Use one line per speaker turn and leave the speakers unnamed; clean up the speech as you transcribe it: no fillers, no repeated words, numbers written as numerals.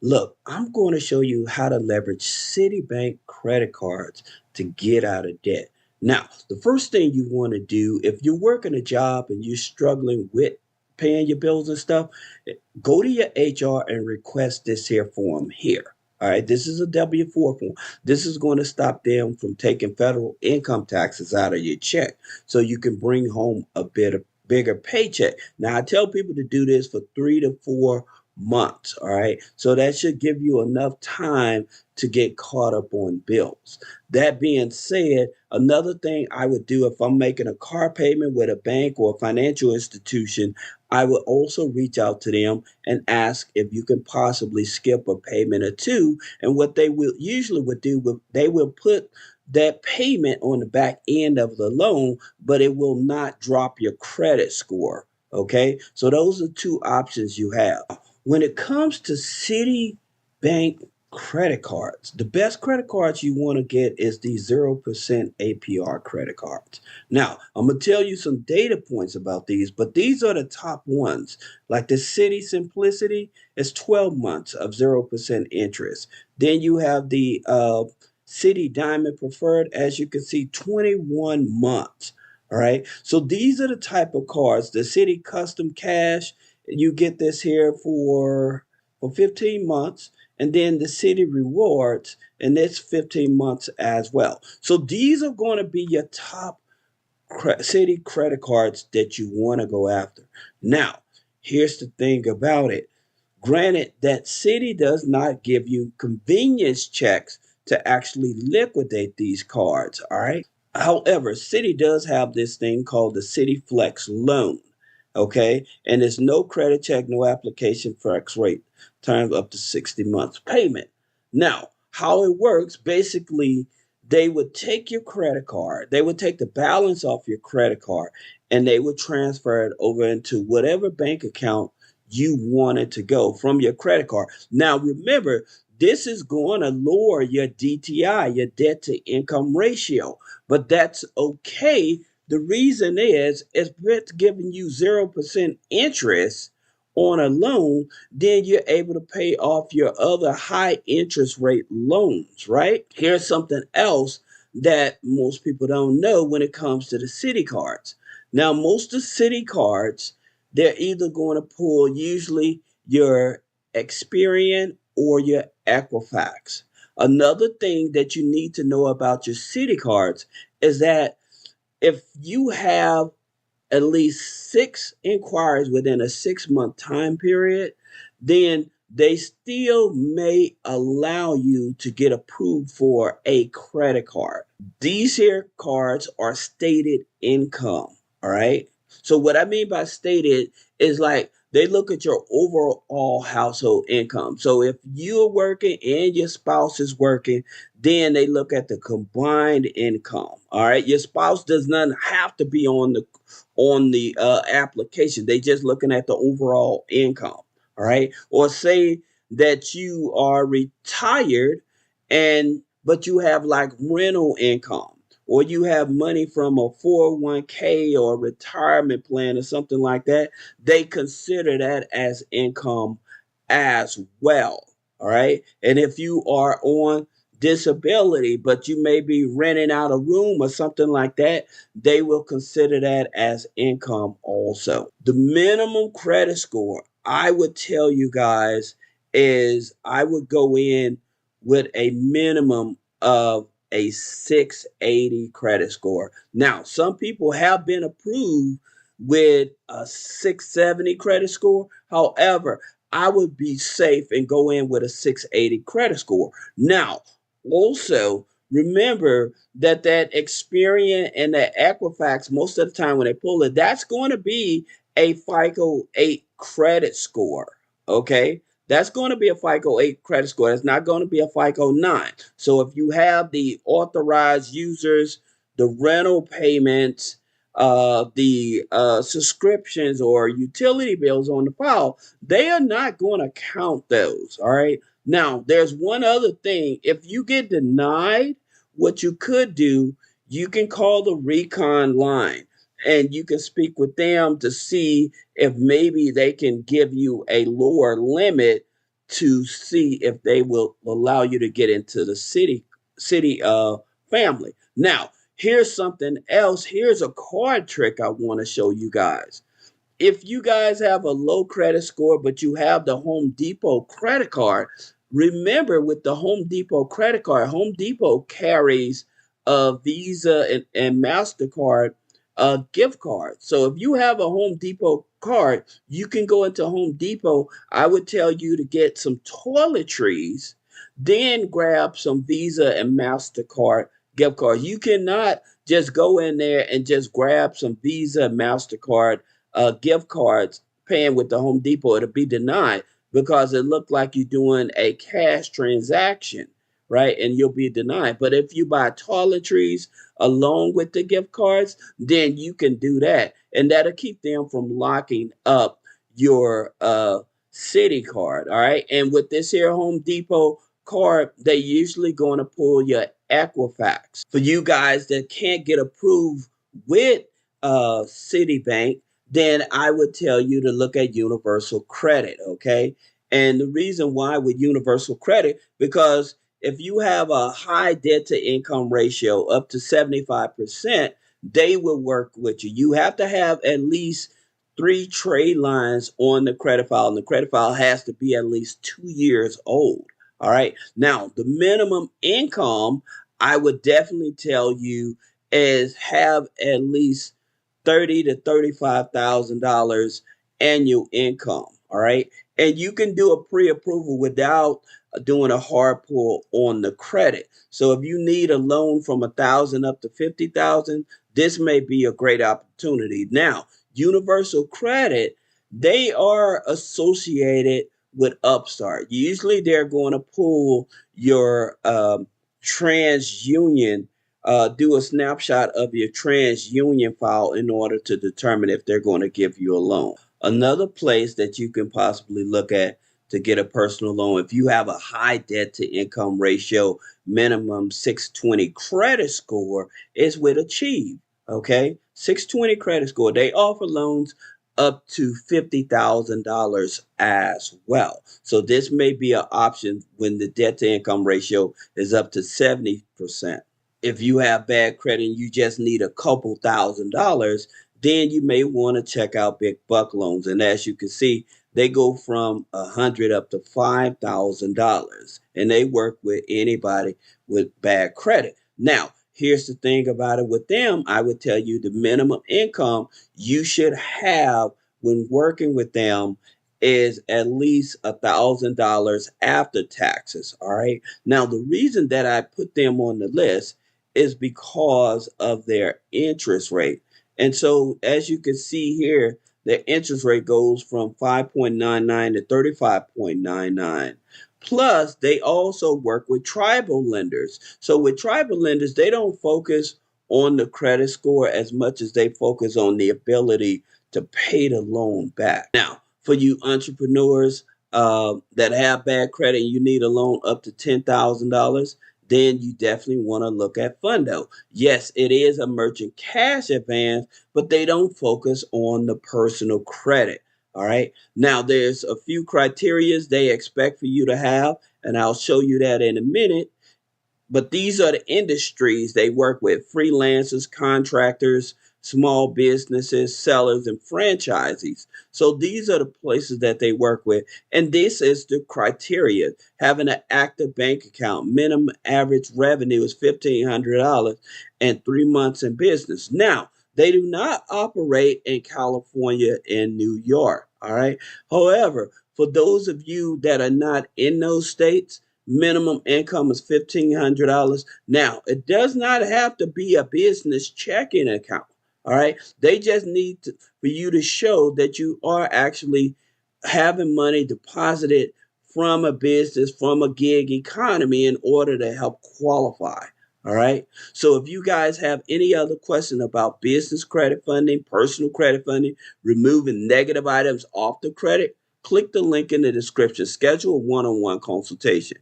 Look, I'm going to show you how to leverage Citibank credit cards to get out of debt. Now, the first thing you want to do if you're working a job and you're struggling with paying your bills and stuff, go to your HR and request this here form here. All right, this is a W-4 form. This is going to stop them from taking federal income taxes out of your check so you can bring home a bit of bigger paycheck. Now, I tell people to do this for 3 to 4 months. All right. So that should give you enough time to get caught up on bills. That being said, another thing I would do if I'm making a car payment with a bank or a financial institution, I would also reach out to them and ask if you can possibly skip a payment or two. And what they will usually would do, they will put that payment on the back end of the loan, but it will not drop your credit score. Okay, so those are two options you have. When it comes to Citibank credit cards, the best credit cards you want to get is the 0% APR credit cards. Now, I'm going to tell you some data points about these, but these are the top ones. Like the Citi Simplicity is 12 months of 0% interest. Then you have the Citi Diamond Preferred, as you can see, 21 months. All right. So these are the type of cards. The Citi Custom Cash, you get this here for 15 months, and then the Citi Rewards, and that's 15 months as well. So these are going to be your top Citi credit cards that you want to go after. Now, here's the thing about it. Granted that Citi does not give you convenience checks to actually liquidate these cards, all right? However, Citi does have this thing called the Citi Flex loan. Okay. And there's no credit check, no application flex rate, terms up to 60 months payment. Now, how it works, basically, they would take your credit card, they would take the balance off your credit card, and they would transfer it over into whatever bank account you wanted to go from your credit card. Now, remember, this is going to lower your DTI, your debt to income ratio, but that's okay. The reason is if it's giving you 0% interest on a loan, then you're able to pay off your other high interest rate loans, right? Here's something else that most people don't know when it comes to the Citi cards. Now, most of the Citi cards, they're either going to pull usually your Experian or your Equifax. Another thing that you need to know about your Citi cards is that if you have at least 6 inquiries within a 6 month time period, then they still may allow you to get approved for a credit card. These here cards are stated income. All right. So what I mean by stated is like they look at your overall household income. So if you're working and your spouse is working, then they look at the combined income. All right. Your spouse does not have to be on the application. They just looking at the overall income. All right. Or say that you are retired and but you have like rental income, or you have money from a 401k or a retirement plan or something like that, they consider that as income as well. All right. And if you are on disability, but you may be renting out a room or something like that, they will consider that as income also. The minimum credit score, I would tell you guys, is I would go in with a minimum of a 680 credit score. Now, some people have been approved with a 670 credit score. However, I would be safe and go in with a 680 credit score. Now, also remember that Experian and that Equifax, most of the time when they pull it, that's going to be a FICO 8 credit score. Okay. That's going to be a FICO 8 credit score. It's not going to be a FICO 9. So if you have the authorized users, the rental payments, the subscriptions or utility bills on the file, they are not going to count those. All right. Now, there's one other thing. If you get denied, what you could do, you can call the recon line and you can speak with them to see if maybe they can give you a lower limit to see if they will allow you to get into the city family. Now, here's something else. Here's a card trick I want to show you guys. If you guys have a low credit score, but you have the Home Depot credit card, remember with the Home Depot credit card, Home Depot carries a Visa and MasterCard gift card. So if you have a Home Depot card, you can go into Home Depot. I would tell you to get some toiletries, then grab some Visa and MasterCard gift cards. You cannot just go in there and just grab some Visa and MasterCard gift cards paying with the Home Depot. It'll be denied because it looked like you're doing a cash transaction, right? And you'll be denied. But if you buy toiletries along with the gift cards, then you can do that. And that'll keep them from locking up your city card. All right. And with this here Home Depot card, they usually going to pull your Equifax. For you guys that can't get approved with Citibank, then I would tell you to look at universal credit, okay? And the reason why with universal credit, because if you have a high debt to income ratio up to 75%, they will work with you. You have to have at least 3 trade lines on the credit file, and the credit file has to be at least 2 years old. All right. Now, the minimum income, I would definitely tell you, is have at least $30,000 to $35,000 annual income. All right. And you can do a pre-approval without doing a hard pull on the credit. So if you need a loan from 1,000 up to 50,000, this may be a great opportunity. Now, universal credit, they are associated with Upstart. Usually they're going to pull your TransUnion, do a snapshot of your TransUnion file in order to determine if they're going to give you a loan. Another place that you can possibly look at to get a personal loan, if you have a high debt to income ratio, minimum 620 credit score, is with Achieve. Okay, 620 credit score. They offer loans up to $50,000 as well. So this may be an option when the debt to income ratio is up to 70%. If you have bad credit and you just need a couple $1,000s, then you may want to check out Big Buck Loans. And as you can see, they go from 100 up to $5,000, and they work with anybody with bad credit. Now, here's the thing about it with them. I would tell you the minimum income you should have when working with them is at least $1,000 after taxes. All right. Now, the reason that I put them on the list is because of their interest rate. And so, as you can see here, their interest rate goes from 5.99 to 35.99. Plus, they also work with tribal lenders. So, with tribal lenders, they don't focus on the credit score as much as they focus on the ability to pay the loan back. Now, for you entrepreneurs that have bad credit and you need a loan up to $10,000, then you definitely want to look at Fundo. Yes, it is a merchant cash advance, but they don't focus on the personal credit. All right. Now, there's a few criterias they expect for you to have, and I'll show you that in a minute. But these are the industries they work with: freelancers, contractors, small businesses, sellers, and franchisees. So these are the places that they work with. And this is the criteria: having an active bank account, minimum average revenue is $1,500, and 3 months in business. Now, they do not operate in California and New York. All right. However, for those of you that are not in those states, minimum income is $1,500. Now, it does not have to be a business checking account. All right. They just need for you to show that you are actually having money deposited from a business, from a gig economy in order to help qualify. All right. So if you guys have any other question about business credit funding, personal credit funding, removing negative items off the credit, click the link in the description. Schedule a one-on-one consultation.